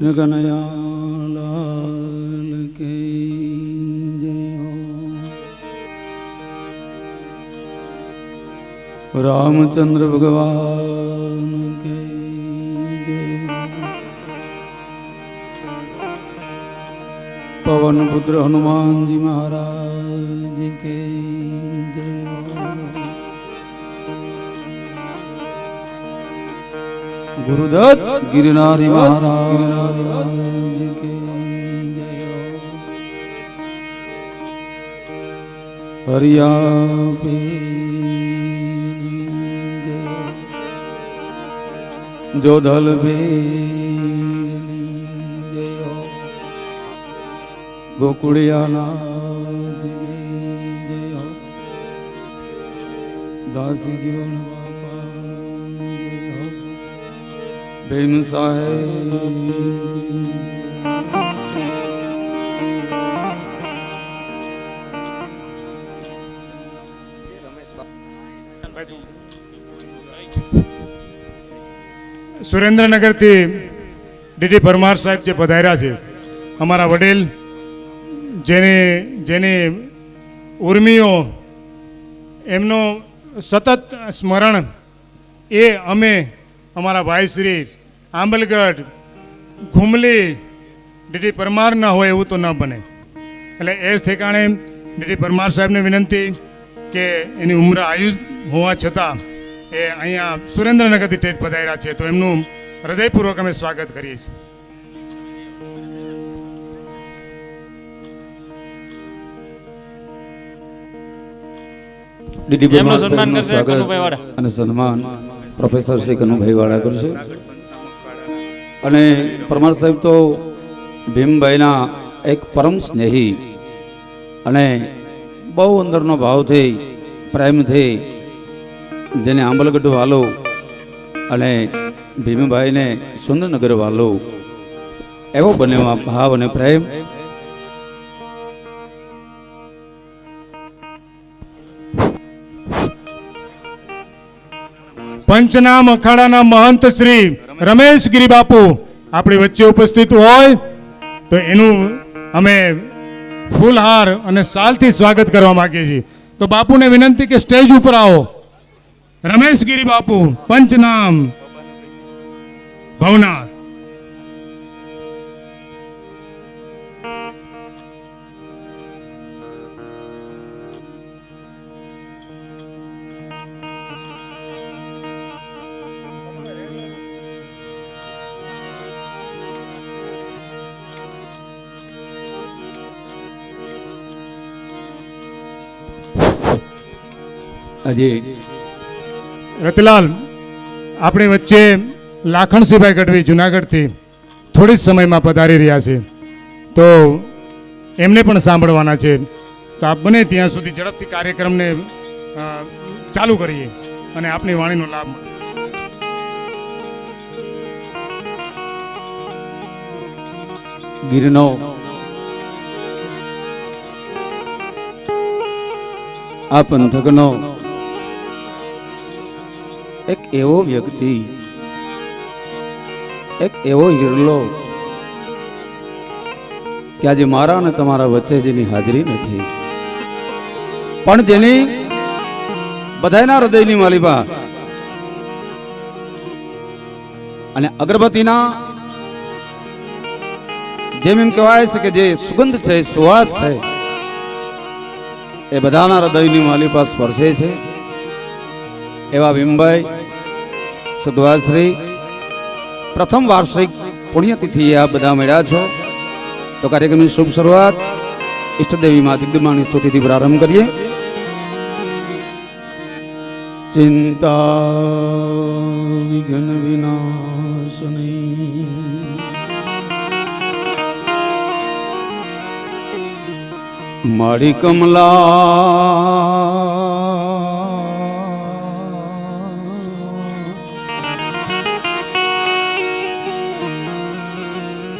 કૃષ્ણ કનૈયા લાલ કે જય હો રામચંદ્ર ભગવાન કે જય હો પવન પુત્ર હનુમાનજી મહારાજ કે જય હો गुरुदत्त गिरनारी महाराज के जय हरिया पे जोधल पे जय गोकुड़िया नाथ जय दासी जीवन बेन साहेब सुरेन्द्रनगर थी डी परमार साहेब जे पधार्या छे अमारा वडील जेने जेने उर्मियो एमनो सतत स्मरण ए अमे अमारा भाई श्री आंबलगढ़ घुमली डी परमार न हो एवं तो न बने एटले ए ठेकाणे डी परमार साहेब ने विनंती के एनी उम्र आयुष होवा छता ए अहींया सुरेन्द्रनगर थी टेट पधार्या छे तो एमनुं हृदयपूर्वक अमे स्वागत करीए छीए। ડીડી પરમાર સાહેબનું સ્વાગત અને સન્માન પ્રોફેસર શ્રી કનુભાઈ વાળા કરશે અને પરમાર સાહેબ તો ભીમભાઈના એક પરમ સ્નેહી અને બહુ અંદરનો ભાવથી પ્રેમથી જેને આંબલગઢ વાલો અને ભીમભાઈને સુંદરનગર વાલો એવો બનેવા ભાવ અને પ્રેમ पंचनाम अखाड़ा महंत श्री रमेश गिरी बापू अपनी वच्चे उपस्थित होय तो एनु अमे फूलहार अने साल थी स्वागत करवा मांगीए छीए। तो बापू ने विनंती के स्टेज पर आओ। रमेश गिरी बापू पंचनाम भवनाथ। अजय रतिलाल अपनी वच्चे लाखणसिंहभाई गढ़वी जूनागढ़ थी थोड़ी समय में पधारी रह्या छे तो एमने पण सांभळवाना छे तो आप बने त्यां सुधी झड़पथी कार्यक्रम ने चालू करिए अने आपनी वाणीनो लाभ मळे। गिरनो आ पंथकनो एक एवो व्यक्ति एक एवो हिरलो कि आज मारा ने तमारा वच्चे जेनी हाजरी नथी पण जेनी बधायना हृदयनी मालिबा अने अगरबत्तीना जेम एम कहेवाय छे के जे सुगंध छे सुवास छे ए बधाना हृदयनी मालिपा स्पर्शे छे एवा भीमभाई सद्वाश्री प्रथम वार्षिक पुण्यतिथि आ बधा मेळ्या छो तो कार्यक्रमनी शुभ शुरुआत इष्टदेवी मां दिग्दमानी स्तुतिथि प्रारंभ करिए। चिंता विघ्न विनाशनी मारी कमला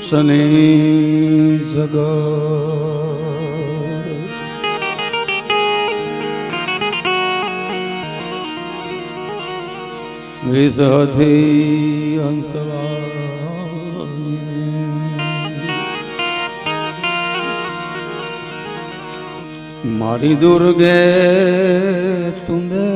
शनि सग विसहती हंसवा મારી દુર્ગે તુંદે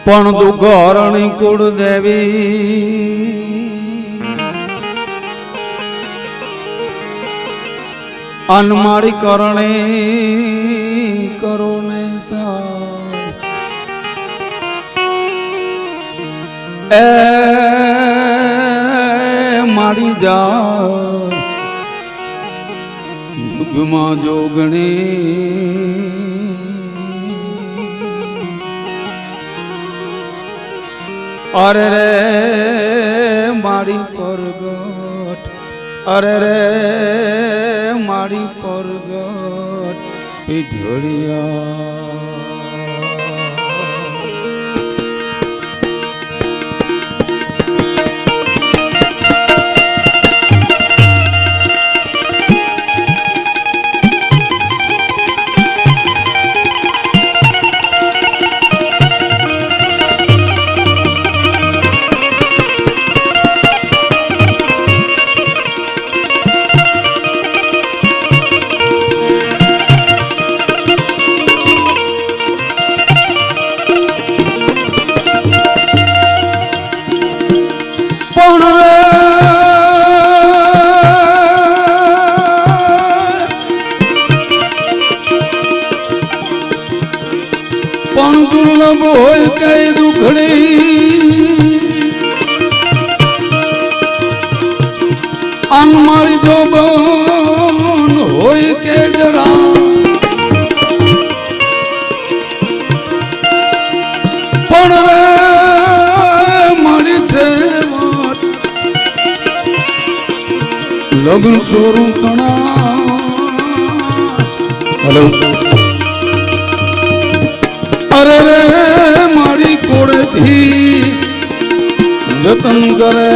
પણ દુઃખ હરણી કુળ દેવી અનમારી કરણે કરો ને એ મારી જા યુગમાં જોગણી અરે રે મારી પરગટ અરે રે મારી પરગટ પીઢળિયા પણ દુર્લભ હોય કઈ દુખડી અનમારી જોબન હોય કે જરા પણ રે મારી છે લગ્ન ચોરું તણા હેલો અરે રે મારી કોળેથી જતન કરે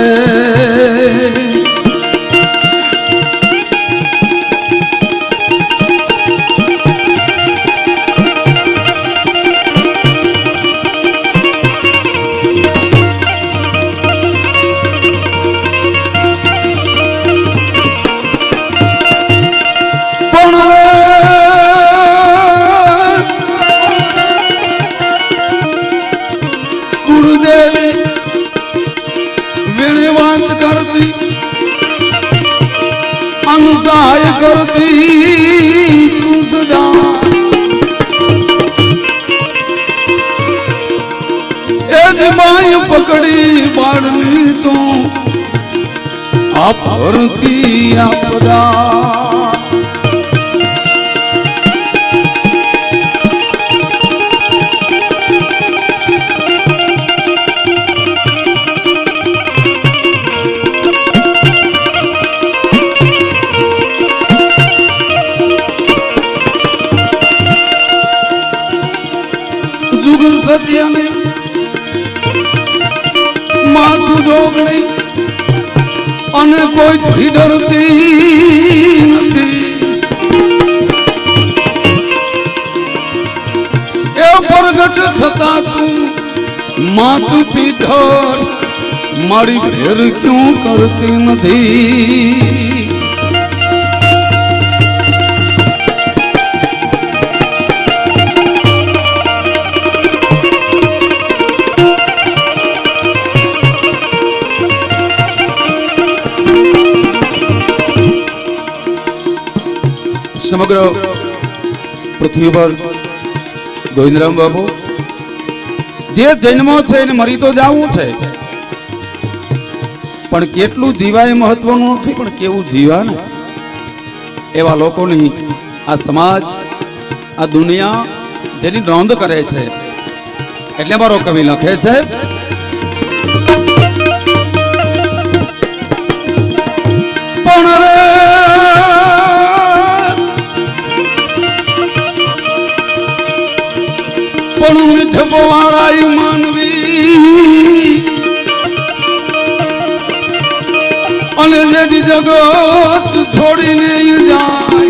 સહાય કરતી તું સદા એ દિમાય પકડી બાળની તો આપ ભરતી આપદા સત્યને માથું જોગણી અને કોઈ ડરતી નથી એ પ્રગટ છતાં તું માથું પીઠર મારી ઘેર ક્યું કરતી નથી સમગ્ર પૃથ્વી પર ગોવિંદરામ બાબુ જે જન્મો છે એને મરી તો જવું છે પણ કેટલું જીવાય મહત્વનું નથી પણ કેવું જીવા ને એવા લોકોની આ સમાજ આ દુનિયા જેની નોંધ કરે છે એટલે મારો કવિ લખે છે પણ રે પણ મીઠ બોવાળાઈ માનવી અને જેથી જગત છોડીને જાય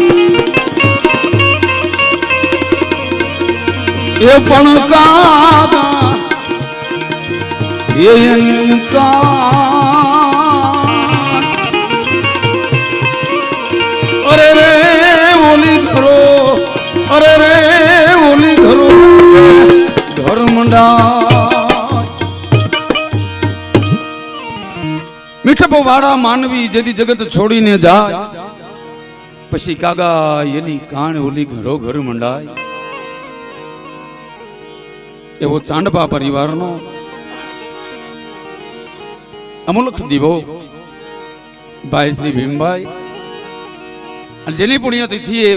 એ પણ કાગા અરે રે ઓલી ઘરો, અરે રે ઓલી ઘરો ઘર મંડા મીઠપો વાળા માનવી જેથી જગત છોડીને જાય પછી કાગા એની કાણ ઓલી ઘરો ઘર મંડાય. એવો ચાંડપા પરિવારનો અમુલક દીવો ભાઈ શ્રી ભીમભાઈ અને જેની પુણ્યતિથિએ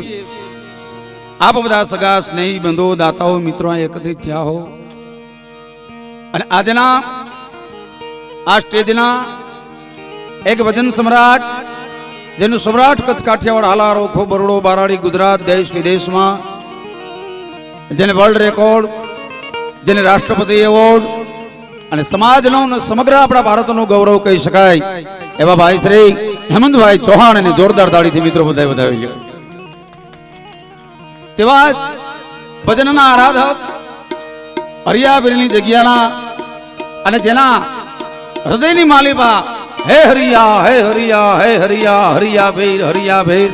આપ બધા સગા સ્નેહી બંધો દાતાઓ મિત્રો એકત્રિત થયા હો અને આજના આ સ્ટેજના એક ભજન સમ્રાટ જેનું સમ્રાટ કચ્છ કાઠિયાવાડ હાલાર ઓખો બરોડો બારાડી ગુજરાત દેશ વિદેશમાં જેને વર્લ્ડ રેકોર્ડ જેને રાષ્ટ્રપતિ એવોર્ડ અને સમાજનો અને સમગ્ર આપણા ભારતનું ગૌરવ કહી શકાય એવા ભાઈ શ્રી હેમંતભાઈ ચૌહાણ અને જોરદાર તાળીથી મિત્રો બધાય વધાવી લ્યો. તેવા ભજનના આરાધક હરિયાબીરની જગ્યાના અને જેના હૃદયની માલિપા હે હરિયા હે હરિયા હે હરિયા હરિયા ભેર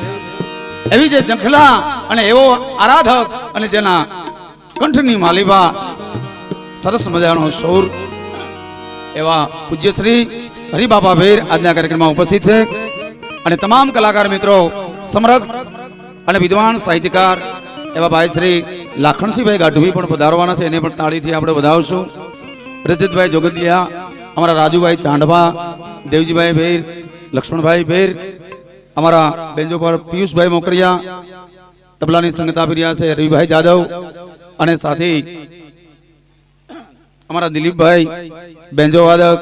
એવી જે જંખલા અને એવો આરાધક અને જેના કંઠની માલિપા સરસ મજાનો સૌર એવા પૂજ્ય શ્રી હરિબાબા ભેર આજના કાર્યક્રમમાં ઉપસ્થિત છે અને તમામ કલાકાર મિત્રો સમરક અને વિદ્વાન સાહિત્યકાર એવા ભાઈ શ્રી લાખણસિંહભાઈ ગાઢવી પણ પધારવાના છે એને પણ તાળીથી આપણે વધાવશું. રજતભાઈ જોગંદિયા, અમારા રાજુભાઈ ચાંડવા, દેવજીભાઈ ભેર, લક્ષ્મણભાઈ ભેર, અમારા બેન્જો પર પિયુષભાઈ મોકરિયા, તબલાની સંગત આપી રહ્યા છે રવિભાઈ જાદવ અને સાથી અમારા દિલીપભાઈ બેન્જો વાદક,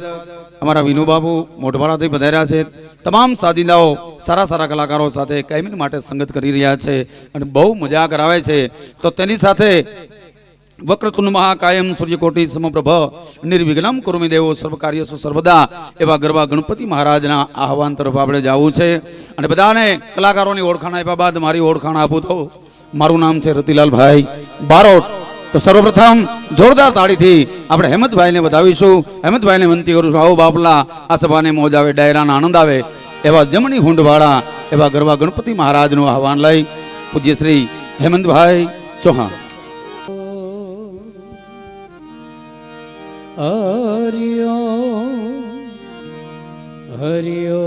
અમારા વિનુબાબુ મોઢવાડાથી પધાર્યા છે. તમામ સાધીદાઓ સારા સારા કલાકારો સાથે કાયમી માટે સંગત કરી રહ્યા છે અને બહુ મજા કરાવે છે. તો તેની સાથે વક્રતુંડ મહાકાયમ સૂર્યકોટી સમપ્રભ નિર્વિઘ્નમ કુર્મિ દેવો સર્વ કાર્યસુ સર્વદા એવા ગરબા ગણપતિ મહારાજના આહવાન તરફ આપણે જવું છે અને બધાને કલાકારોની ઓળખાણ આપ્યા બાદ મારી ઓળખાણ આપું તો મારું નામ છે રતિલાલભાઈ બારોટ. તો સર્વપ્રથમ જોરદાર તાળીથી આપણે હેમંતભાઈને વધાવીશું. હેમંતભાઈને વિનંતી કરું છું, આવો બાપલા આ સભાને મોજ આવે, ડાયરાનો આનંદ આવે એવા જમણી હુંડવાળા એવા ગરબા ગણપતિ મહારાજનું આહવાન લઈ પૂજ્ય શ્રી હેમંતભાઈ ચૌહાણ. હરિયો હરિયો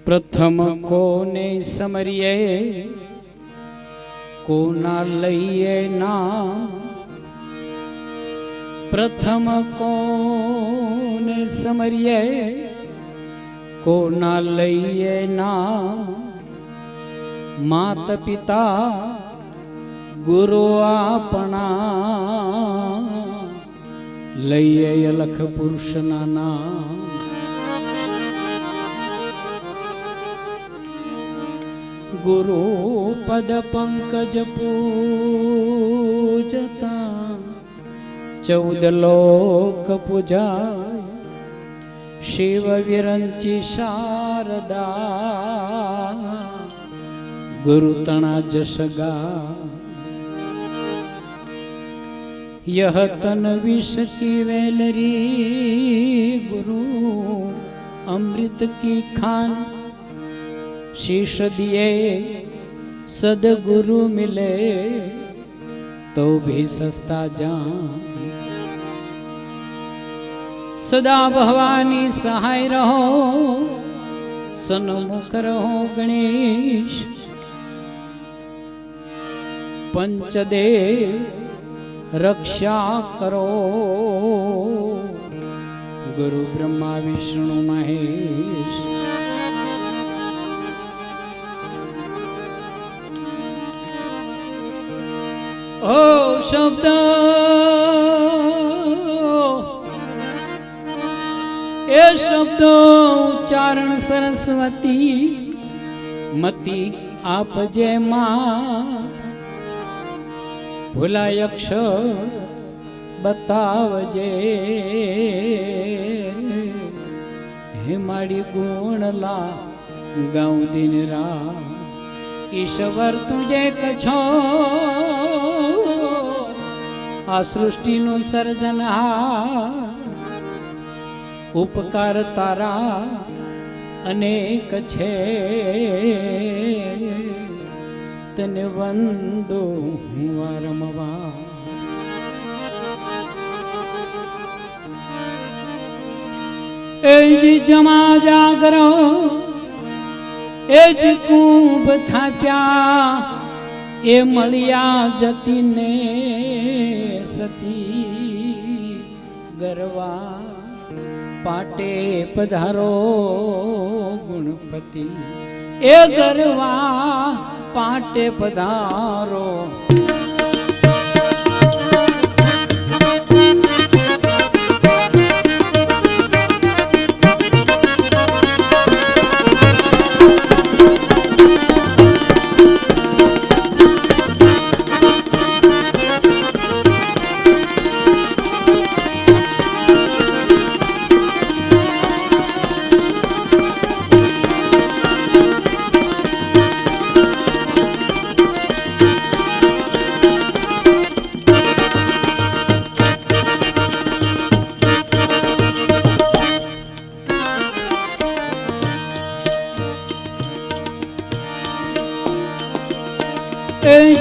પ્રથમ કોને સમરીએ કોના લઈએ ના, પ્રથમ કોને સમરીએ કોના લઈએ ના, માત પિતા ગુરુ આપણા લઈએ અલખ પુરુષના નામ. ગુરુ પદ પંકજ પૂજતા 14 લોક પૂજાય, શિવ વિરંચી શારદા ગુરુ તણા જશ ગા. यह तन विष की वेलरी गुरु अमृत की खान, शीश दिए सदगुरु मिले तो भी सस्ता जान. सदा भवानी सहाय रहो, सन्मुख रहो गणेश. पंचदेव रक्षा करो, गुरु ब्रह्मा विष्णु महेश. ओ शब्द ए शब्द उच्चारण सरस्वती मती आप जय मां. भूलाय अक्षर બતાવજે હે મારી ગુણલા ગાઉં દિન રાત ઈશ્વર તુજે કછો આ સૃષ્ટિનું સર્જનહાર ઉપકાર તારા અનેક છે તને વંદો હું વારંવાર એ જ જમા જાગરો એ જ કુંભ થાપ્યા એ મળ્યા જતીને સતી ગરવા પાટે પધારો ગુણપતિ એ ગરવા પાટે પધારો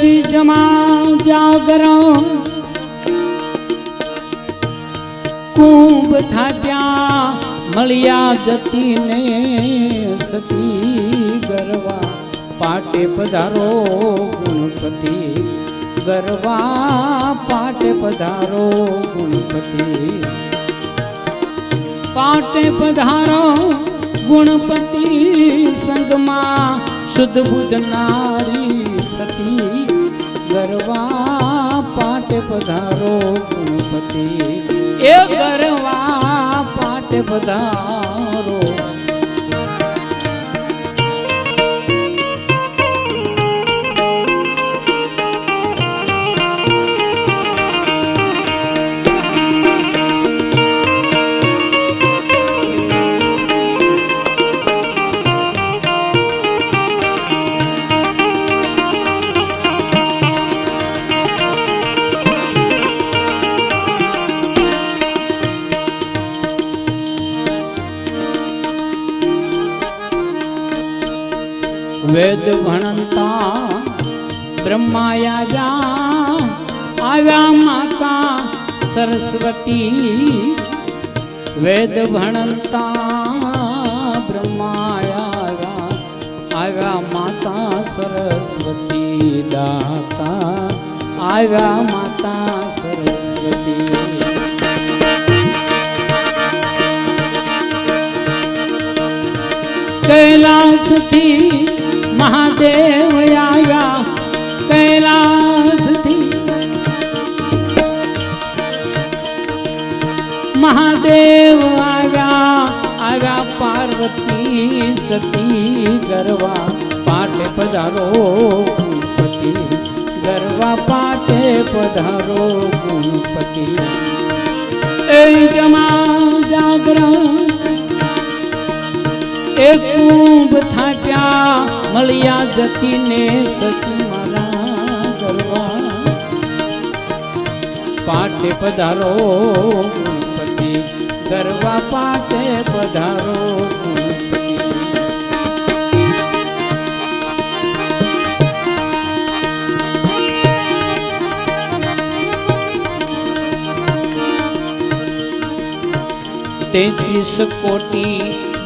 जी जमा जागरो कुंभ थाप्या मलिया जती ने सती गरवा पाटे पधारो गुणपति गरवा पाटे पधारो गुणपति पाटे पधारो गुणपति संगमा शुद्ध बुद्ध नारी सती गरवा पाटे पधारो गुणपति ए गरवा पाटे पधारो वेद भणंता ब्रह्माया आव्या माता सरस्वती वेद भणंता ब्रह्माया आव्या माता सरस्वती दाता आव्या माता सरस्वती कैलास थी महादेव आया कैलास थी महादेव आया आया पार्वती सती गरवा पाटे पधारो गुणपति गरवा पाटे पधारो गुणपति ए जमा जागरण एक कुंभ थाप्या मलिया जती ने सती मारा गरवा पाटे पधारो गुणपति गरवा पाटे पधारो गुणपति तेतीस कोटि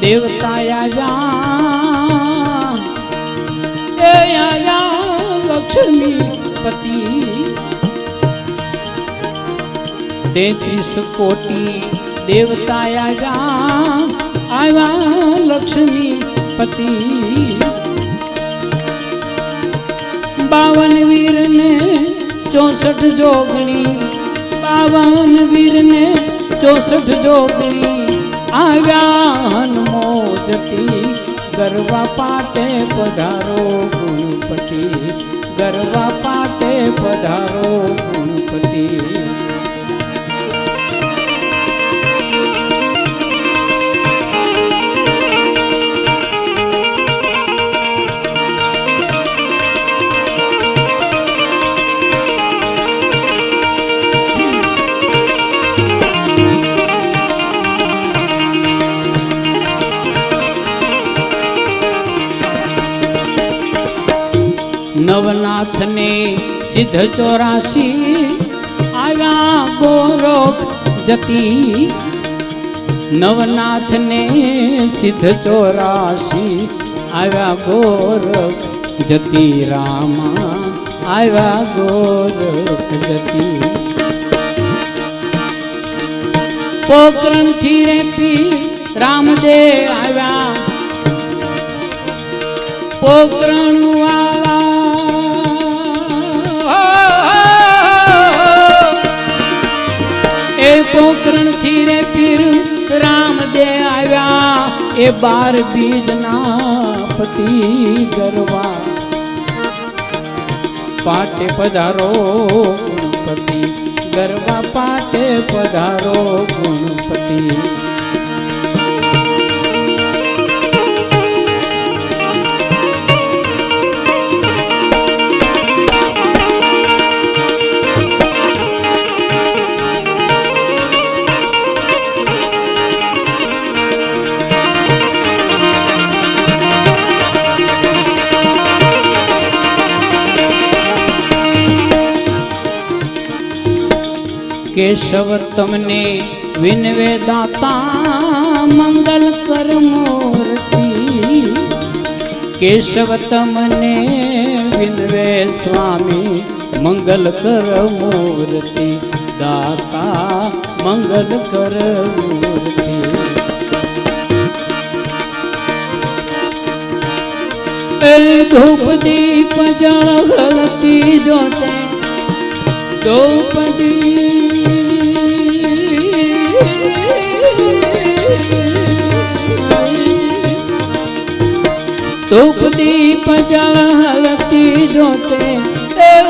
देवता आया आया लक्ष्मी पति 33 कोटि देवता आया लक्ष्मी पति 52 वीर ने 64 जोगणी 52 वीर ने 64 जोगणी आव्या हनुमोजती गरवा पाटे पधारो गुणपति गरवा पाटे पधारो गुणपति નવનાથને સિદ્ધ 84 આવ્યા ગોરખ જતી નવનાથને સિદ્ધ 84 આવ્યા ગોરખ જતી રામા આવ્યા ગોરખ જતી પોકરણ થી રે પી રામદેવ આવ્યા પોકરણ વાળા એ પોકરણ થી રે પીર રામદેવ આવ્યા એ 12 બીજના પતિ ગરવા પાટે પધારો ગુણપતિ ગરવા પાટે પધારો ગુણપતિ केशव तमने विनवे दाता मंगल कर मूर्ति केशव तमने विनवे स्वामी मंगल कर मूर्ति दाता मंगल कर मूर्ति धूप दीप जल गलती जोते द्रौपदी धूप दीप जल हलती जोते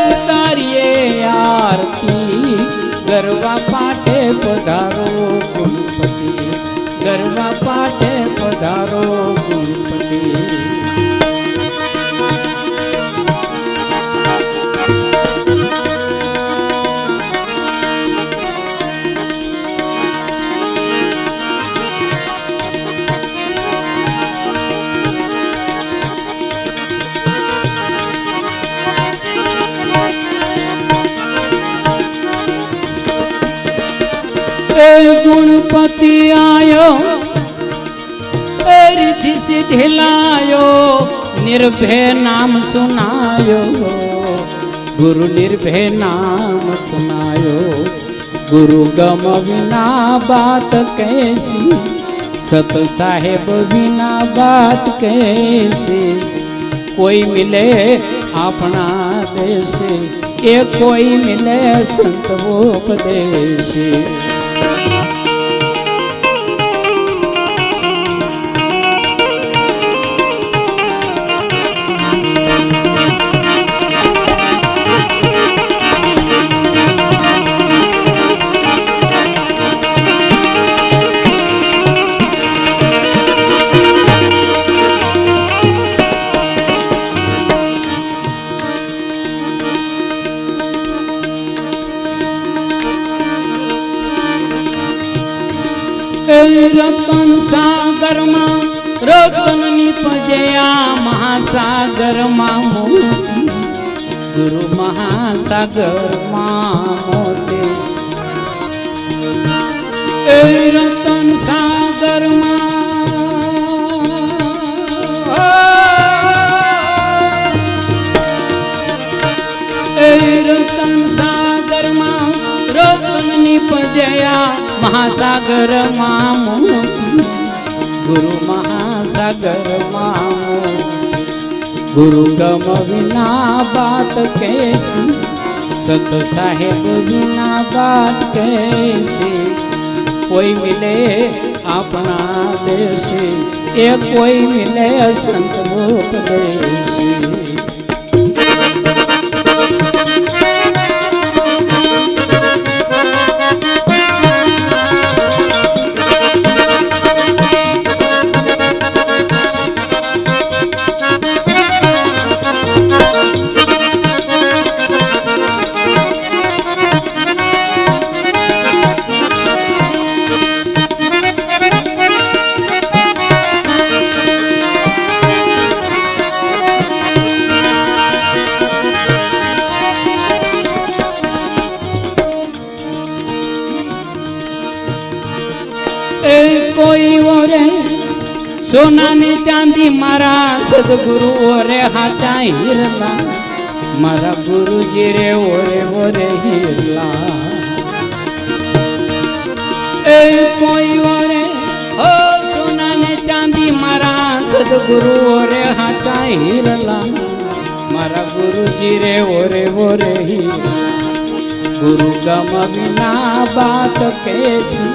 उतारिए आरती गरबा पाटे पधारो गुणपति गरबा पाटे पधारो गुणपति गुणपति आयो रिद्धि सिद्धि लायो निर्भय नाम सुनायो गुरु निर्भय नाम सुनायो गुरु गम बिना बात कैसी सत साहेब बिना बात कैसी कोई मिले अपना देश ये कोई मिले संत उपदेश रतन सागर मां रतन निपजया महासागर मां मोती गुरु महासागर मां मोती रतन सागर मां रतन सागर मां रतन निपजया महासागर मामो गुरु महासागर मामो गुरु गम बिना बात कैसी सत साहेब बिना बात कैसी कोई मिले अपना देश ये कोई मिले संत उपदेश સોના ને ચાંદી મારા સદગુરુ રે હાચા હીરલા મારા ગુરુજી રે ઓરે ઓરે હીરલા એ કોઈ ઓરે ઓ સોના ને ચાંદી મારા સદગુરુ રે હાચા હીરલા મારા ગુરુજી રે ઓરે ઓરે હીરલા गुरु गम बिना बात कैसी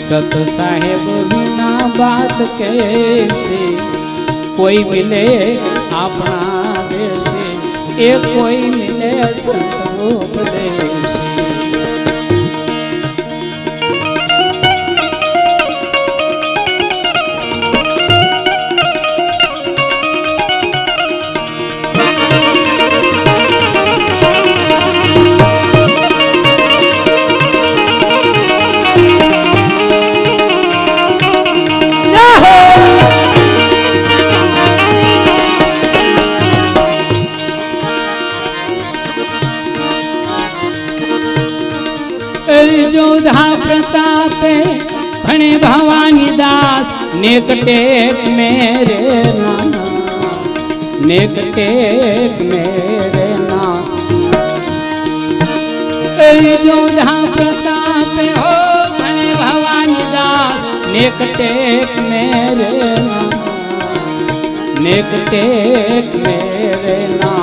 सत साहेब बिना बात कैसी कोई मिले अपना देश ए कोई मिले संत उपदेश जोधा प्रतापे भणे भवानी दास नेकटेक मेरे नाना नेकटेक मेरे ना जोधा प्रतापे हो भणे भवानी दास नेकटेक मेरे नाना नेकटेक मेरे ना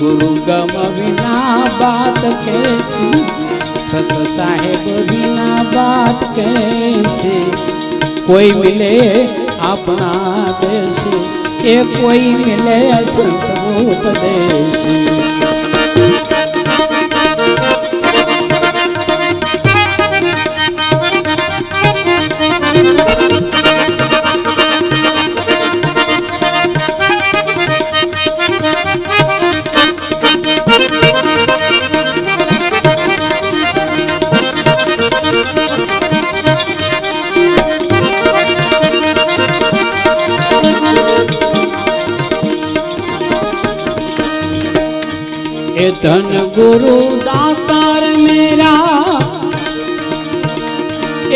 गुरु गम बिना बात कैसी सत साहेब बिना बात कैसे कोई मिले अपना देश ये कोई मिले संत उपदेश ए धन गुरु दातार मेरा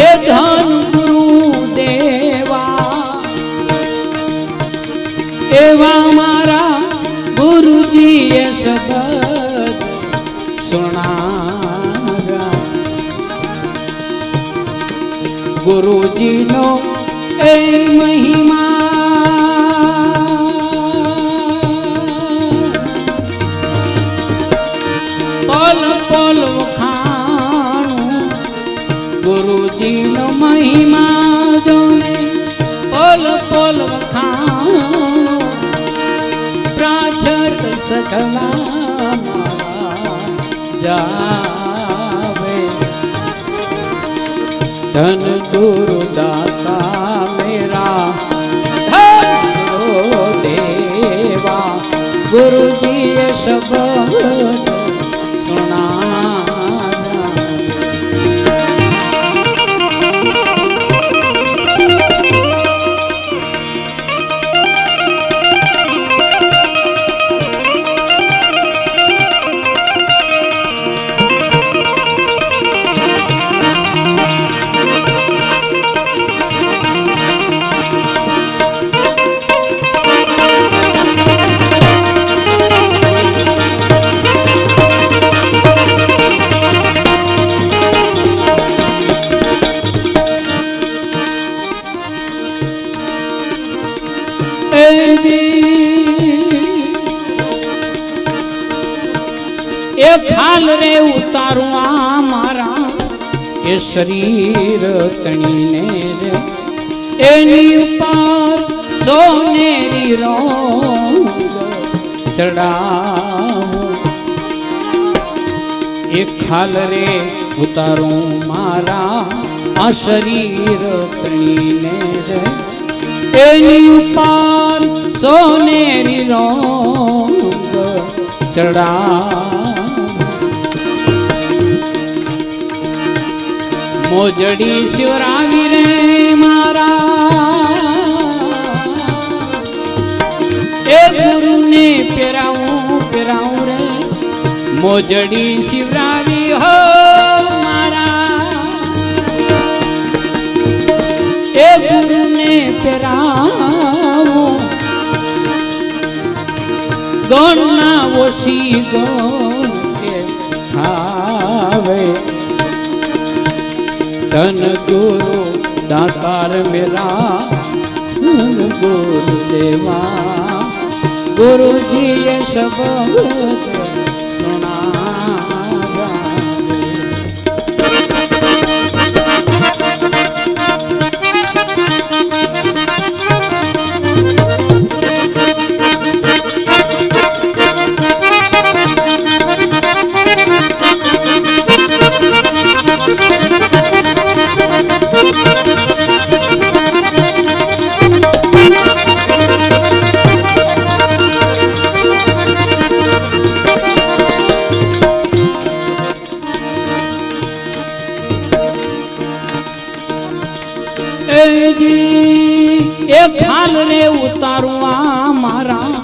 ए धन गुरु देवा एवा मारा गुरु जी ये शब्द सुनारा गुरु जी नो ए महिमा पल वखाणु गुरुजी नो महिमा जोने पल पल वखाणु प्राचर सकला जावे धन गुरु दाता मेरा धन देवा गुरुजी ये शब्द खाल रे उतारू मारा ये शरीर तणी ने रे एनी ऊपर सोनेरी रोंग चढ़ाऊं एक खाल रे उतारू मारा आ शरीर तणी ने रे एनी ऊपर सोनेरी रोंग चढ़ाऊं मोजड़ी शिवरावी रे मारा ए गुरु ने पेराऊं पेराऊं रे मोजड़ी शिवरावी हो मारा ए गुरु ने पेरा ઓછી ગણ કે આવે ધન ગુરુ દાતાર મેરા ધન ગુરુ દેવા ગુરુજીએ શબ્દ સુણાવ્યા એ ખાલ રે ઉતારું આ મારા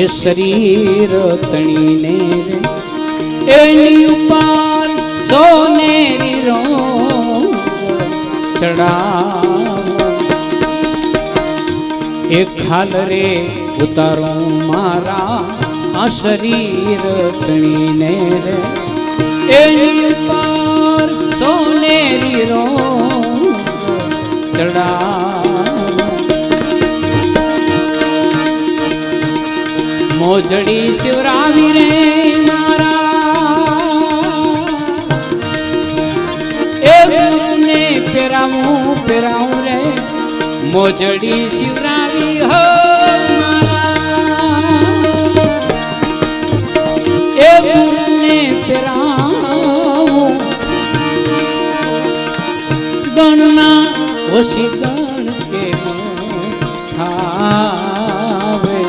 એ શરીર તણીને એની ઉપર સોનેરી રો ચડાવ એ ખાલ રે ઉતારું મારા આ શરીર તણીને રે એની ઉપર સોનેરી રો મોજડી શિવરાવી રે મારા એ ગુરુને પેરાવું રે મોજડી શિવરાવી હો એ ગુરુને પેરાવું ગણના ઓછી ગણ કે થાવે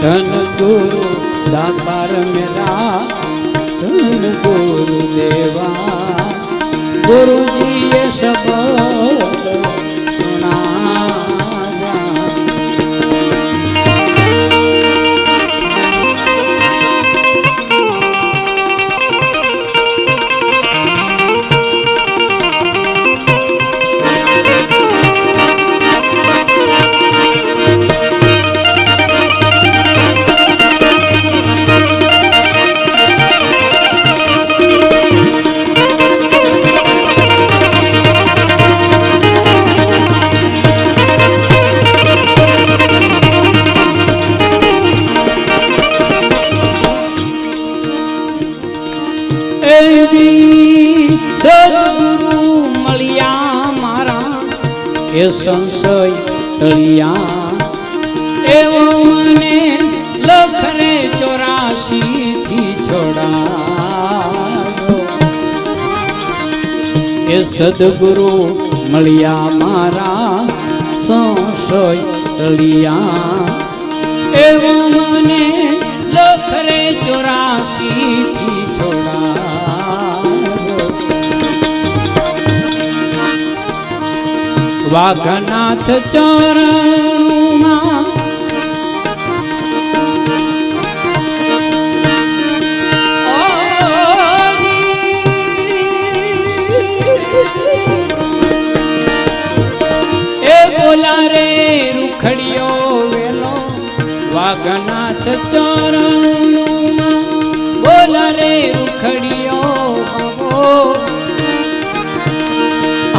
ધન ગુરુ દાતાર મેરા ધન ગુરુ દેવા ગુરુજીએ શબ્દ સુણાવ્યા સદગુરુ મળ્યા મારા એ સંશય તળિયા એવો મને લખરે 84 થી છોડાયો એ સદગુરુ મળ્યા મારા સંશય તળિયા એવો મને લખરે 84 થી છોડાયો વાઘનાથ ચરણમાં એ બોલા રે રૂખડિયો વેલો વાઘનાથ ચરણમાં બોલા રે રૂખડિયો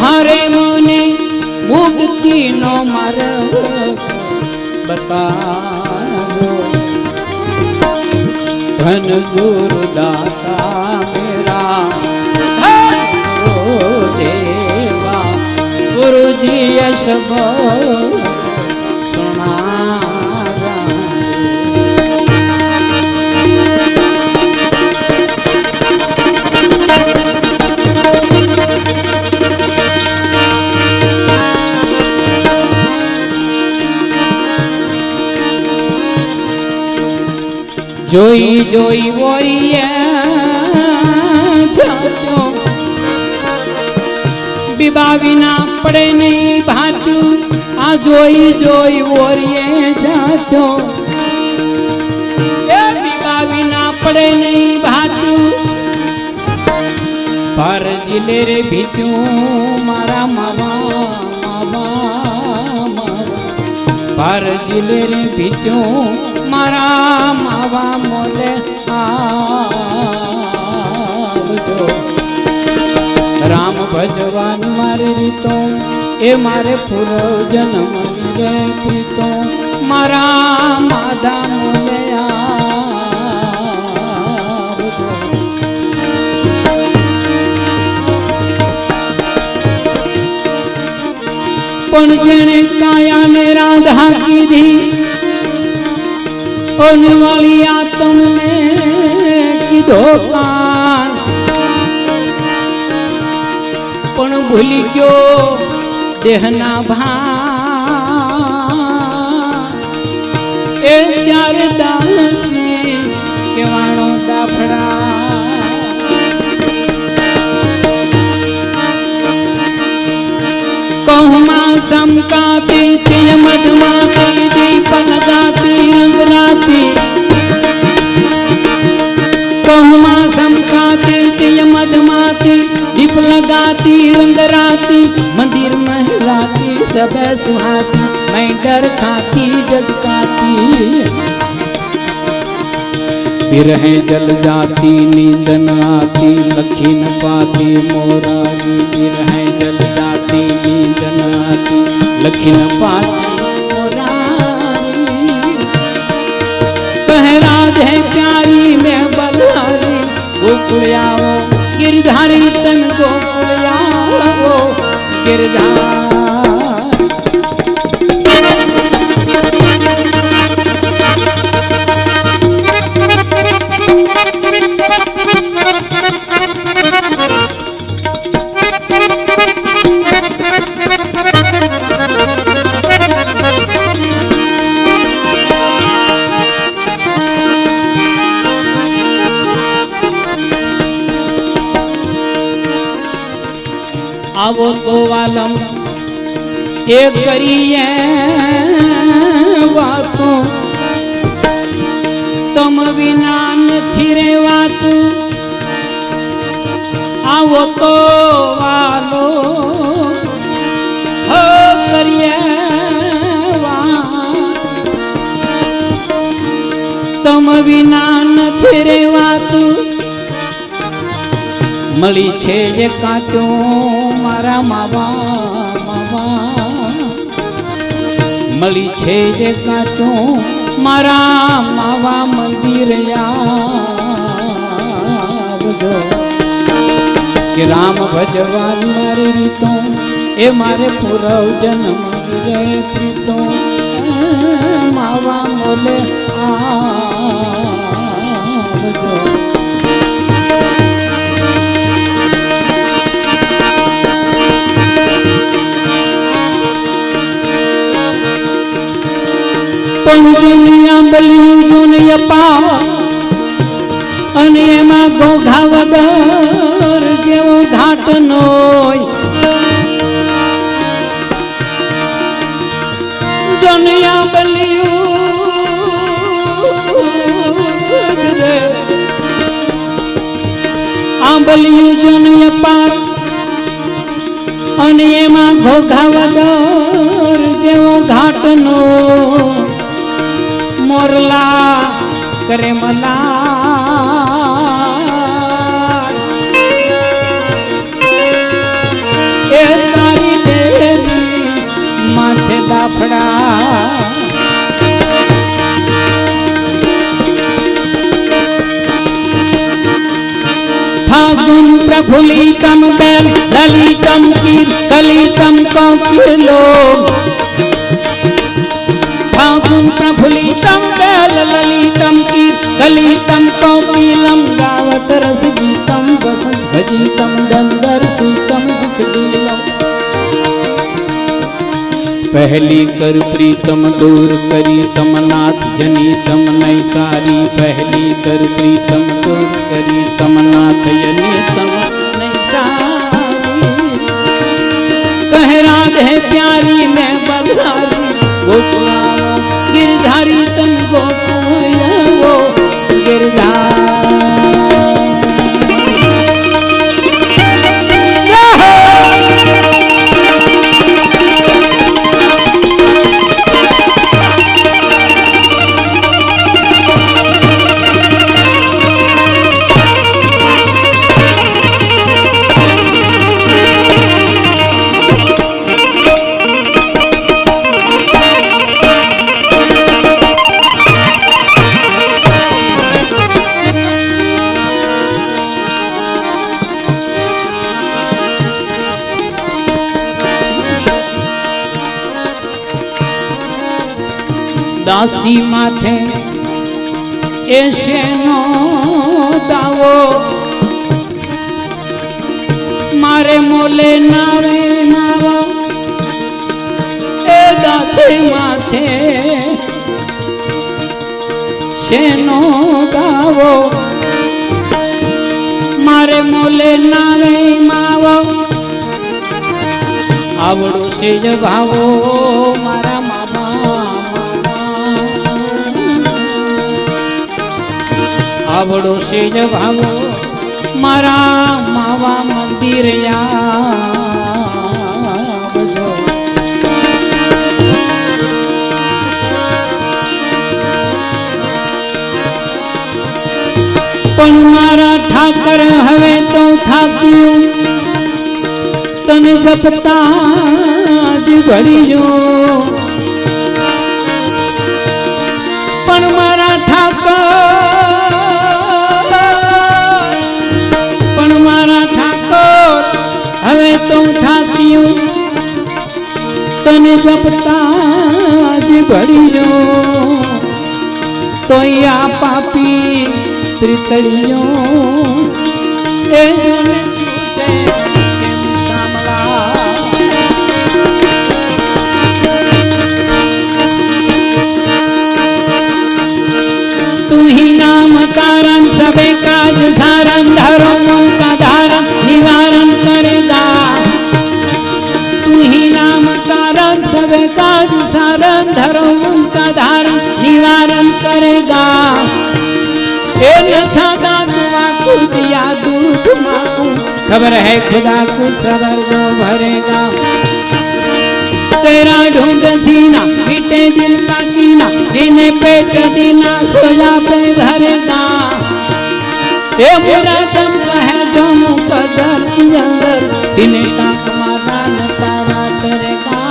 હારે મને મુક્તિ નો માર્ગ બતાવો ધન ગુરુ દાતા મેરા દેવા ગુરુજીએ શબ્દ સુણાવ્યા જોઈ જોઈ વોરીએ જાતો બીબા વિના પડે નહીં ભાતું આ જોઈ જોઈ વોરીએ જાતો એ બીબા વિના પડે નહીં ભાતું પર જિલે રે ભીત્યું મારા માવા પર જિલે રે ભીત્યું મારા માવા મોલે આવજો. રામ ભજવાન મારી રીતો એ મારે પૂરવ જન્મ રે પ્રીતો મારા માધા મોલે આવજો. પણ જેણે કાયાને રાધા કીધી વાળી આતમને કીધો કાન પણ ભૂલી ગયો દેહના ભાન એ ત્યારે દાસી કેવાણો દાફડા કહુમાં સમકાતી તિય મધમાતી દીપ લગાતી રંગ રાતી કહુમાં સમકાતી તિય મધમાતી દીપ लगाती रंग राती मंदिर महलाती सब सुहाती मैं डर खाती जगकाती बिरहे जल जाती नींद न आती लखी न पाती मोरारी बिरहे जल जाती नींद न आती लखी न पाती मोरारी कह राधे प्यारी मैं बलहारी गोकुलियाओ गिरधारी तन गोकुलियाओ गिरधार आवो तो वालम ये करिए वातों तुम बिना नहीं रेवातू आवो तो वालो हो करिए तुम बिना नहीं रेवातू मળી છે જે કાચો મારા માવા માવા મળી છે જે કાચો મારા માવા મંદિર આવજો કે રામ ભજવાન મારી રીતો એ મારે પૂરવ જન્મ રે પ્રીતો માવા મોલે આવજો પણ દુનિયા બલ્યું દુનિયા પાવા અને એમાં ગોઘા વગર જેવો ઘાટ નોય દુનિયા બલ્યું રે આ બલ્યું દુનિયા પાર અને એમાં ગોઘા વગર જેવો ઘાટ નો मोरला करे मला ए तारी देवी माथे दाफड़ा फागुन प्रफुल्लितम बेल ललितम की कलितम कोकिलो फागुन प्रफुल्लितम बेल ललितम की कलितम कोकिलम गावत रस गीतम वसंत भजितम दंदर सीतम दुखलीलम पहली कर प्रीतम दूर करी तम नाथ जनी तम नई सारी पहली कर प्रीतम दूर करी तम नाथ जनी तम नई सारी कह राधे प्यारी मैं बधारी गोकुलाओ गिरधारी तम गोकुलियाओ गिरधार દાસી માથે એશેનો દાવો મારે મોલે નાવે નાવો એ દાસી માથે શેનો દાવો મારે મોલે નાવે માવો આવડો છે જ ભાવો મારા મામા આવડો છે જ ભાવો મારા માવા મંદિર આવજો પણ મારા ઠાકર હવે તો થાક્યું તને જપતા જ ઘડીજો પણ મારા ઠાકર હવે તો થાક્યું તને જપતા જ ઘડીજો તો આ પાપી ત્રિતળીઓ એ છૂટે કેમ સાંભળા તું ही नाम कारण सबे काज सारण धर्म का धारण निवारण करेगा तू ही नाम कारण सबे काज सारण धर्म का धारण निवारण करेगा ए नथा दादुआ को दिया दूध माकू खबर है खुदा को सबर जो भरेगा तेरा ढूंढ सीना मिटे दिल का कीना दिने पेट दीना सोया पे भरेगा ए मेरा दम का है जो मुकद्दर की अंदर दिने ताक मारा न तारा करेगा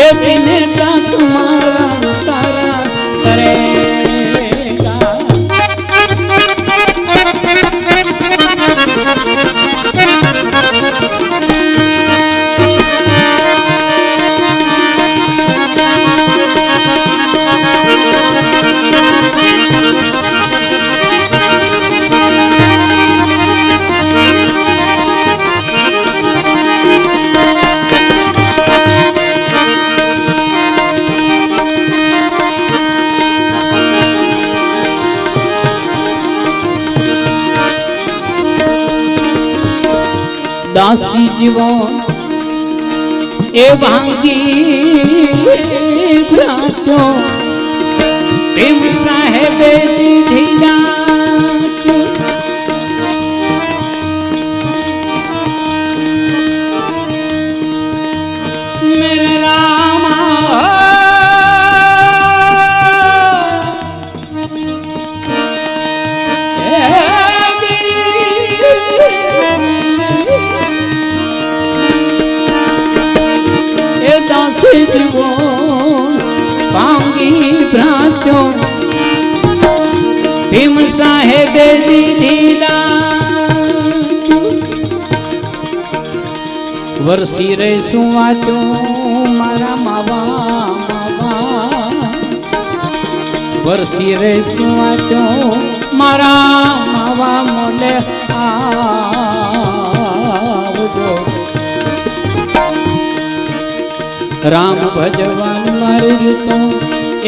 ए दिने ताक मारा न तारा करेगा दासी जीवन ए भांगी भ्रातो प्रेम साहेब दीधी रात मेरे रामा भांगी भ्रातो भीम साहेब दीधी वर्षी रे सुवातो मारा मावा वर्षी रे सुवातो मारा मावा मोले आवजो राम भजवान मारे गीतो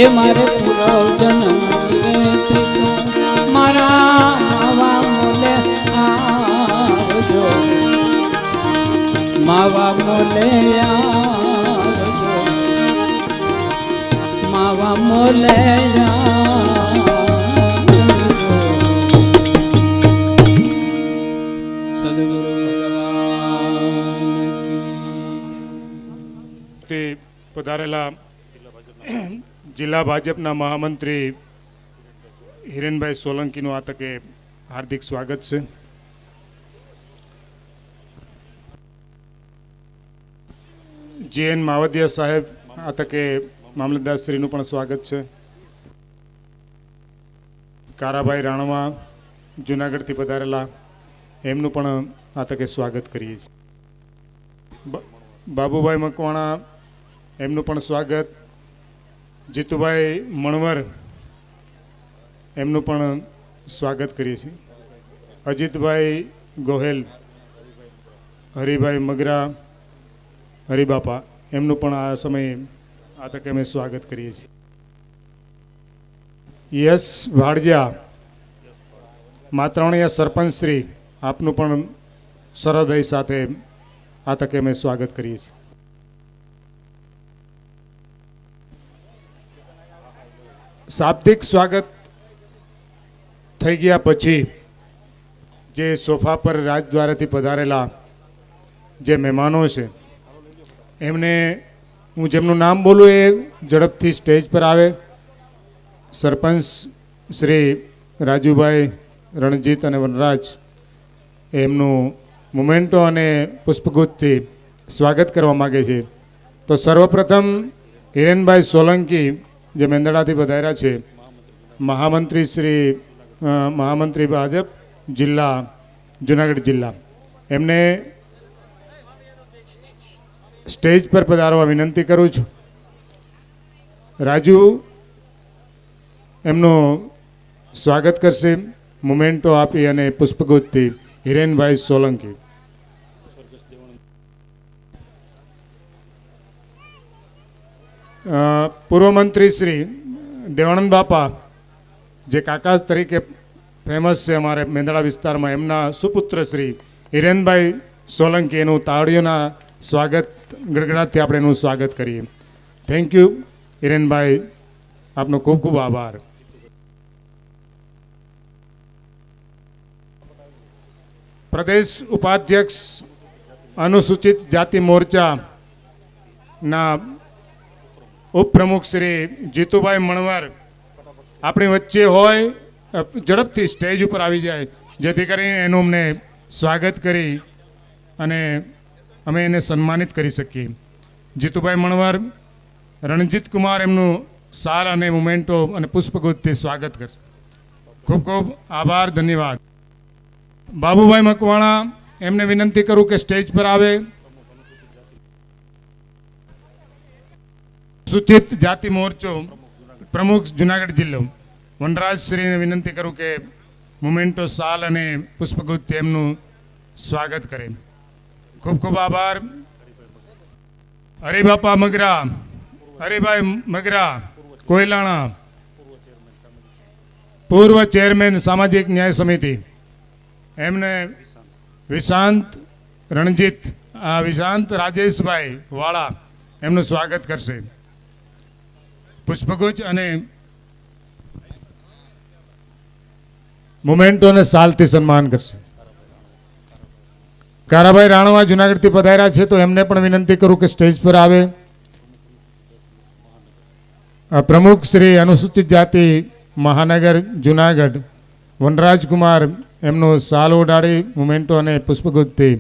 ए मारे पूरा जन्म प्रीतो मारा मावा मोले आवजो मावा मोले आवजो मावा मोले सदगुरु તે પધારેલા જિલ્લા ભાજપના મહામંત્રી હિરેનભાઈ સોલંકીનું આ તકે હાર્દિક સ્વાગત છે. જે.એન. માવદિયા સાહેબ આ તકે મામલતદારશ્રીનું પણ સ્વાગત છે. કારાભાઈ રાણવા જુનાગઢથી પધારેલા એમનું પણ આ તકે સ્વાગત કરીએ છીએ. બાબુભાઈ મકવાણા એમનું પણ સ્વાગત. જીતુભાઈ મણવર એમનું પણ સ્વાગત કરીએ છીએ. અજીતભાઈ ગોહેલ, હરિભાઈ મગરા, હરિબાપા એમનું પણ આ સમયે આ તકે અમે સ્વાગત કરીએ છીએ. યશ વાડજા, માતરણીયા સરપંચ શ્રી, આપનું પણ સરહૃદય સાથે આ તકે અમે સ્વાગત કરીએ છીએ. શાબ્દિક સ્વાગત થઈ ગયા પછી જે સોફા પર રાજદ્વારેથી પધારેલા જે મહેમાનો છે એમને હું જેમનું નામ બોલું એ ઝડપથી સ્ટેજ પર આવે. સરપંચ શ્રી રાજુભાઈ, રણજીત અને વનરાજ એમનું મોમેન્ટો અને પુષ્પગુચ્છથી સ્વાગત કરવા માગે છે. તો સર્વપ્રથમ હિરેનભાઈ સોલંકી જે મેંદડાથી પધાર્યા છે, મહામંત્રી ભાજપ જિલ્લા, જુનાગઢ જિલ્લા, એમને સ્ટેજ પર પધારવા વિનંતી કરું છું. રાજુ એમનું સ્વાગત કરશે મોમેન્ટો આપી અને પુષ્પગુચ્છથી. હિરેનભાઈ સોલંકી. પૂર્વ મંત્રી શ્રી દેવાનંદ બાપા જે કાકા તરીકે ફેમસ છે અમારે મેંદડા વિસ્તારમાં, એમના સુપુત્ર શ્રી હિરેનભાઈ સોલંકી, એનું તાળીઓના સ્વાગત ગડગડાટથી આપણે એનું સ્વાગત કરીએ. થેન્ક યુ હિરેનભાઈ, આપનો ખૂબ ખૂબ આભાર. પ્રદેશ ઉપાધ્યક્ષ અનુસૂચિત જાતિ મોરચાના ઉપપ્રમુખ શ્રી જીતુભાઈ મણવર આપણી વચ્ચે હોય, ઝડપથી સ્ટેજ ઉપર આવી જાય જેથી કરીને એનું અમને સ્વાગત કરી અને અમે એને સન્માનિત કરી શકીએ. જીતુભાઈ મણવર, રણજીત કુમાર એમનું સાર અને મોમેન્ટો અને પુષ્પગુચ્છથી સ્વાગત કરશે. ખૂબ ખૂબ આભાર, ધન્યવાદ. બાબુભાઈ મકવાણા એમને વિનંતી કરું કે સ્ટેજ પર આવે. સૂચિત જાતિ મોરચો પ્રમુખ જુનાગઢ જિલ્લો, વનરાજ શ્રીને વિનંતી કરું કે મોમેન્ટો સાલ અને પુષ્પગુચ્છ એમનું સ્વાગત કરે. ખૂબ ખૂબ આભાર. હરિબાપા મગરા, હરિભાઈ મગરા કોયલાણા, પૂર્વ ચેરમેન સામાજિક ન્યાય સમિતિ, એમને વિશાંત રણજીત, વિશાંત રાજેશભાઈ વાળા એમનું સ્વાગત કરશે. પુષ્પગુચ્છ અને મોમેન્ટોને સાલથી સન્માન કરશે. કારાભાઈ રાણવા જુનાગઢથી પધાર્યા છે તો એમને પણ વિનંતી કરું કે સ્ટેજ પર આવે. પ્રમુખ શ્રી અનુસૂચિત જાતિ મહાનગર જુનાગઢ વનરાજકુમાર એમનું સાલ ઓઢાડી મોમેન્ટો અને પુષ્પગુચ્છથી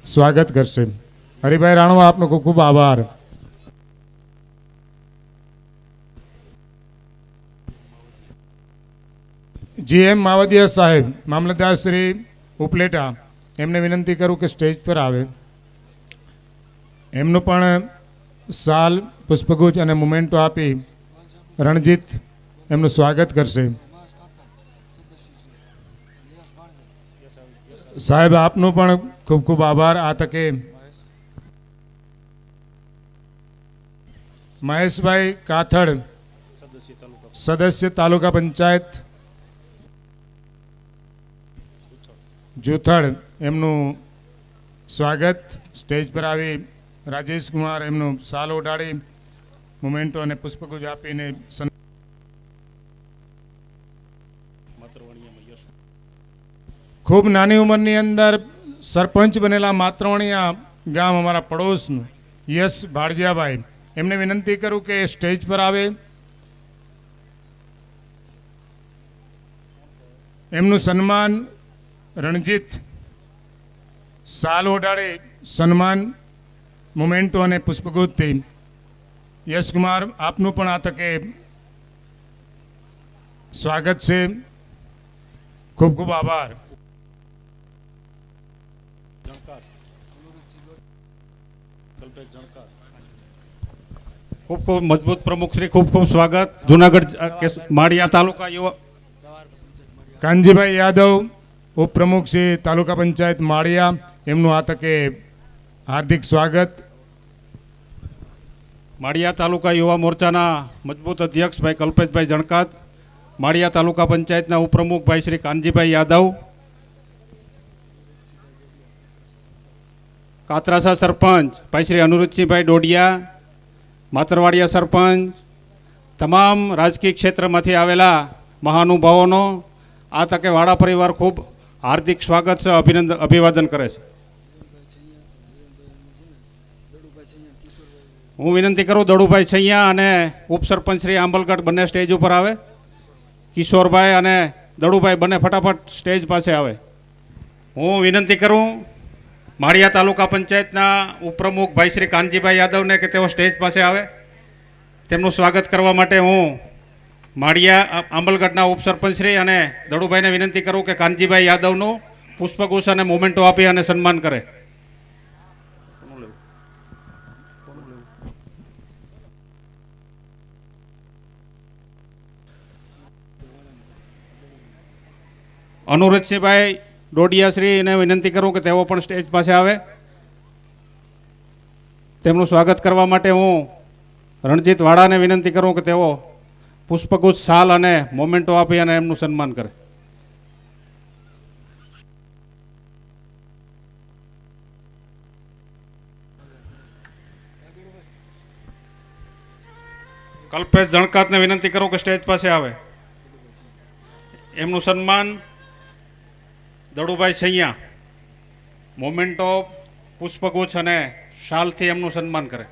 સ્વાગત કરશે. હરિભાઈ રાણવા, આપનો ખૂબ ખૂબ આભાર. GM માવદિયા સાહેબ, મામલતદાર શ્રી ઉપલેટા, એમને વિનંતી કરું કે સ્ટેજ પર આવે. એમનું પણ સાલ, પુષ્પગુચ્છ અને મોમેન્ટો આપી રણજીત એમનું સ્વાગત કરશે. સાહેબ, આપનું પણ ખૂબ ખૂબ આભાર. આ તકે મહેશભાઈ કાથડ, સદસ્ય તાલુકા પંચાયત જૂથળ, એમનું સ્વાગત. સ્ટેજ પર આવી રાજેશ કુમાર એમનું સાલ ઓઢાડી મોમેન્ટો અને પુષ્પગુચ્છ આપીને ખૂબ નાની ઉંમરની અંદર સરપંચ બનેલા માતરવણિયા ગામ અમારા પડોશનું યશ ભાડજાભાઈ, એમને વિનંતી કરું કે સ્ટેજ પર આવે. એમનું સન્માન રણજીત સાલ ઓઢાડે સન્માન મોમેન્ટો અને પુષ્પગુચ્છથી. યશકુમાર, આપનું પણ આ તકે સ્વાગત છે. ખૂબ ખૂબ આભાર. ખૂબ ખૂબ મજબૂત પ્રમુખ શ્રી, ખૂબ ખૂબ સ્વાગત. જુનાગઢ માળિયા તાલુકા યુવા કાનજીભાઈ યાદવ, ઉપપ્રમુખ શ્રી તાલુકા પંચાયત માળિયા, એમનું આ તકે હાર્દિક સ્વાગત. માળિયા તાલુકા યુવા મોરચાના મજબૂત અધ્યક્ષ ભાઈ કલ્પેશભાઈ જણકાત, માળિયા તાલુકા પંચાયતના ઉપપ્રમુખ ભાઈ શ્રી કાનજીભાઈ યાદવ, કાતરાસા સરપંચ ભાઈ શ્રી અનુરુચિભાઈ ડોડિયા, માતરવાડિયા સરપંચ, તમામ રાજકીય ક્ષેત્રમાંથી આવેલા મહાનુભાવોનો આ તકે વાડા પરિવાર ખૂબ હાર્દિક સ્વાગત છે, અભિવાદન કરે છે. હું વિનંતી કરું દડુભાઈ છૈયા અને ઉપસરપંચ શ્રી આંબલગઢ બંને સ્ટેજ ઉપર આવે. કિશોરભાઈ અને દડુભાઈ બંને ફટાફટ સ્ટેજ પાસે આવે. હું વિનંતી કરું માળિયા તાલુકા પંચાયતના ઉપપ્રમુખ ભાઈ શ્રી કાનજીભાઈ યાદવને કે તેઓ સ્ટેજ પાસે આવે. તેમનું સ્વાગત કરવા માટે હું માળિયા આંબલગઢના ઉપસરપંચ શ્રી અને દડુભાઈને વિનંતી કરું કે કાનજીભાઈ યાદવનું પુષ્પગુચ્છ અને મોમેન્ટો આપી અને સન્માન કરે. અનુરજસિંહભાઈ ડોડિયાશ્રીને વિનંતી કરું કે તેઓ પણ સ્ટેજ પાસે આવે. તેમનું સ્વાગત કરવા માટે હું રણજીત વાડાને વિનંતી કરું કે તેઓ પુષ્પગુચ્છ, શાલ અને મોમેન્ટો આપી અને એમનું સન્માન કરે. કલ્પેશ જણકાતને વિનંતી કરું કે સ્ટેજ પાસે આવે. એમનું સન્માન દડુભાઈ છૈયા મોમેન્ટો, પુષ્પગુચ્છ અને શાલથી એમનું સન્માન કરે.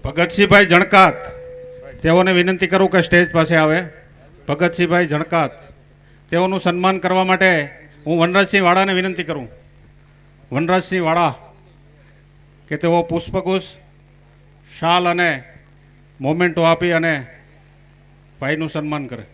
ભગતસિંહભાઈ જણકાત, તેઓને વિનંતી કરું કે સ્ટેજ પાસે આવે. ભગતસિંહભાઈ જણકાત, તેઓનું સન્માન કરવા માટે હું વનરાજસિંહ વાડાને વિનંતી કરું. વનરાજસિંહ વાડા કે તેઓ પુષ્પગુચ્છ, શાલ અને મોમેન્ટો આપી અને ભાઈનું સન્માન કરે.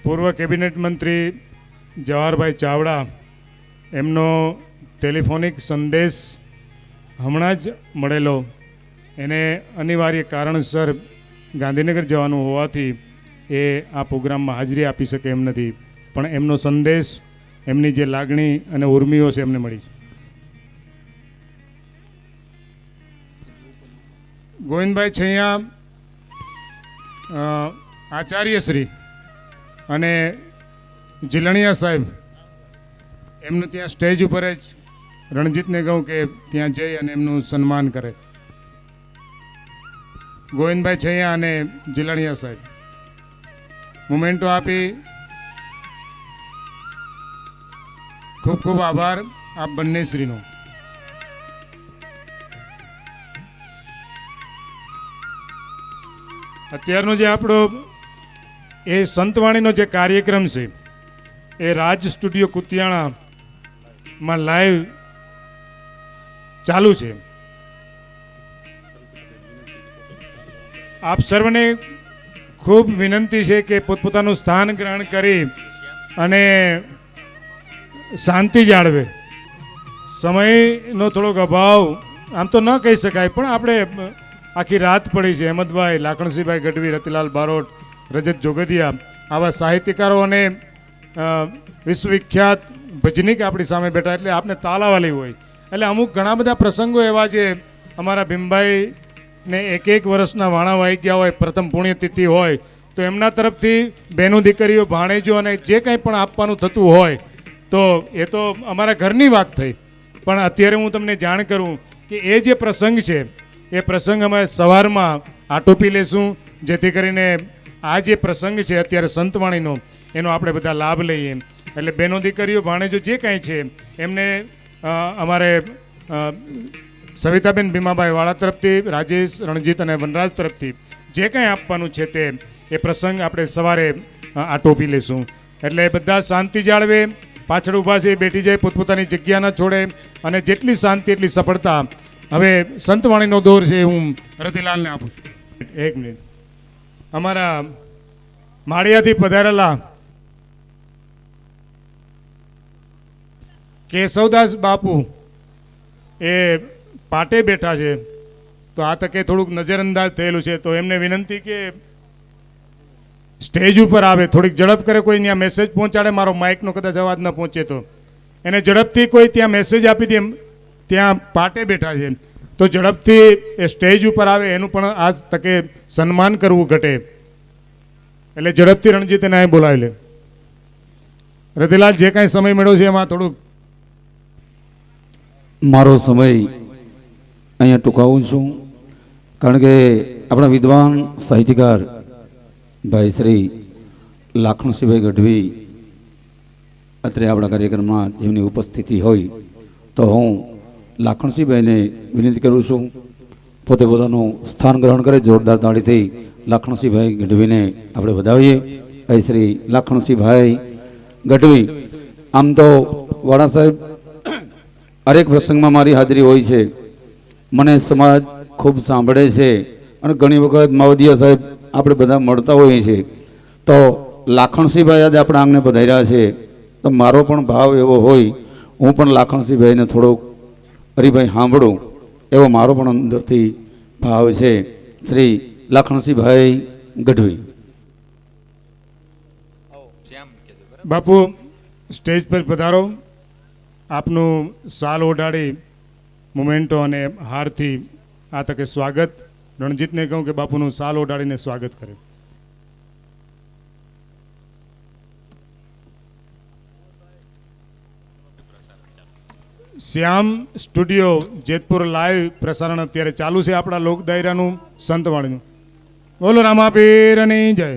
પૂર્વ કેબિનેટ મંત્રી જવાહરભાઈ ચાવડા, એમનો ટેલિફોનિક સંદેશ હમણાં જ મળેલો. એને અનિવાર્ય કારણસર ગાંધીનગર જવાનું હોવાથી એ આ પ્રોગ્રામમાં હાજરી આપી શકે એમ નથી, પણ એમનો સંદેશ, એમની જે લાગણી અને ઉર્મિઓ છે એમને મળી છે. ગોવિંદભાઈ છૈયા આચાર્યશ્રી અને જીલણિયા સાહેબ, એમનું ત્યાં સ્ટેજ ઉપર જ રણજીતને કહું કે ત્યાં જઈ અને એમનું સન્માન કરે. ગોવિંદભાઈ છૈયા અને જીલણિયા સાહેબ મોમેન્ટો આપી. ખૂબ ખૂબ આભાર આપ બંને શ્રીનો. અત્યારનો જે આપણો એ સંતવાણીનો જે કાર્યક્રમ છે એ રાજ સ્ટુડિયો કુતિયાણામાં લાઈવ ચાલુ છે. આપ સર્વને ખૂબ વિનંતી છે કે પોતપોતાનું સ્થાન ગ્રહણ કરી અને શાંતિ જાળવે. સમયનો થોડોક અભાવ આમ તો ન કહી શકાય, પણ આપણે આખી રાત પડી છે. અહેમદભાઈ, લાખણસિંહભાઈ ગઢવી, રતિલાલ બારોટ, રજત જોગદિયા, આવા સાહિત્યકારો અને વિશ્વવિખ્યાત ભજનીક આપણી સામે બેઠા એટલે આપને તાલાવાલી હોય. એટલે અમુક ઘણા બધા પ્રસંગો એવા છે અમારા ભીમભાઈને એક વર્ષના વાણા વાઈ ગયા હોય, પ્રથમ પુણ્યતિથિ હોય તો એમના તરફથી બહેનો દીકરીઓ ભાણેજો અને જે કંઈ પણ આપવાનું થતું હોય તો એ તો અમારા ઘરની વાત થઈ. પણ અત્યારે હું તમને જાણ કરું કે એ જે પ્રસંગ છે એ પ્રસંગ અમે સવારમાં આટોપી લેશું, જેથી કરીને આ જે પ્રસંગ છે અત્યારે સંતવાણીનો એનો આપણે બધા લાભ લઈએ. એટલે બહેનો દીકરીઓ ભાણેજો જે કાંઈ છે એમને અમારે સવિતાબેન ભીમાભાઈ વાળા તરફથી, રાજેશ, રણજીત અને વનરાજ તરફથી જે કાંઈ આપવાનું છે તે એ પ્રસંગ આપણે સવારે આટોપી લેશું. એટલે બધા શાંતિ જાળવે, પાછળ ઊભા છે બેઠી જાય, પોતપોતાની જગ્યા ન છોડે અને જેટલી શાંતિ એટલી સફળતા. હવે સંતવાણીનો દોર છે હું રતિલાલને આપું છું. એક મિનિટ. અમારા માળિયાથી પધારેલા કેશવદાસ બાપુ એ પાટે બેઠા છે, તો આ તકે થોડુંક નજરઅંદાજ થયેલું છે, તો એમને વિનંતી કે સ્ટેજ ઉપર આવે, થોડીક ઝડપ કરે. કોઈ ત્યાં મેસેજ પહોંચાડે, મારો માઇકનો કદાચ અવાજ ન પહોંચે તો એને ઝડપથી કોઈ ત્યાં મેસેજ આપી દે. ત્યાં પાટે બેઠા છે તો ઝડપથી એ સ્ટેજ ઉપર આવે, એનું પણ આ તકે સન્માન કરવું ઘટે. એટલે ઝડપથી રણજીત એને અહીં બોલાવી લે. રતિલાલ, જે કાંઈ સમય મળ્યો છે એમાં થોડુંક મારો સમય અહીંયા ટૂંકાવું છું, કારણ કે આપણા વિદ્વાન સાહિત્યકાર ભાઈ શ્રી લાખણસિંહભાઈ ગઢવી અત્રે આપણા કાર્યક્રમમાં જેમની ઉપસ્થિતિ હોય તો હું લાખણસિંહભાઈને વિનંતી કરું છું પોતે પોતાનું સ્થાન ગ્રહણ કરે. જોરદાર તાળીથી લાખણસિંહભાઈ ગઢવીને આપણે વધાવીએ. ભાઈ શ્રી લાખણસિંહભાઈ ગઢવી. આમ તો વાળા સાહેબ હરેક પ્રસંગમાં મારી હાજરી હોય છે, મને સમાજ ખૂબ સાંભળે છે અને ઘણી વખત માવદિયા સાહેબ આપણે બધા મળતા હોઈએ છીએ. તો લાખણસિંહભાઈ આજે આપણા આંગણે પધાર્યા છે તો મારો પણ ભાવ એવો હોય, હું પણ લાખણસિંહભાઈને થોડોક હરિભાઈ સાંભળું એવો મારો પણ અંદરથી ભાવ છે. શ્રી લાખણસિંહભાઈ ગઢવી. બાપુ સ્ટેજ પર પધારો. આપનું સાલ ઓઢાડી મોમેન્ટો અને હારથી આ તકે સ્વાગત. રણજીતને કહું કે બાપુનું સાલ ઓઢાડીને સ્વાગત કરે. શ્યામ સ્ટુડિયો જેતપુર લાઈવ પ્રસારણ અત્યારે ચાલુ છે આપણા લોક દાયરાનું સંતવાણીનું. બોલો રામાપીરની જય.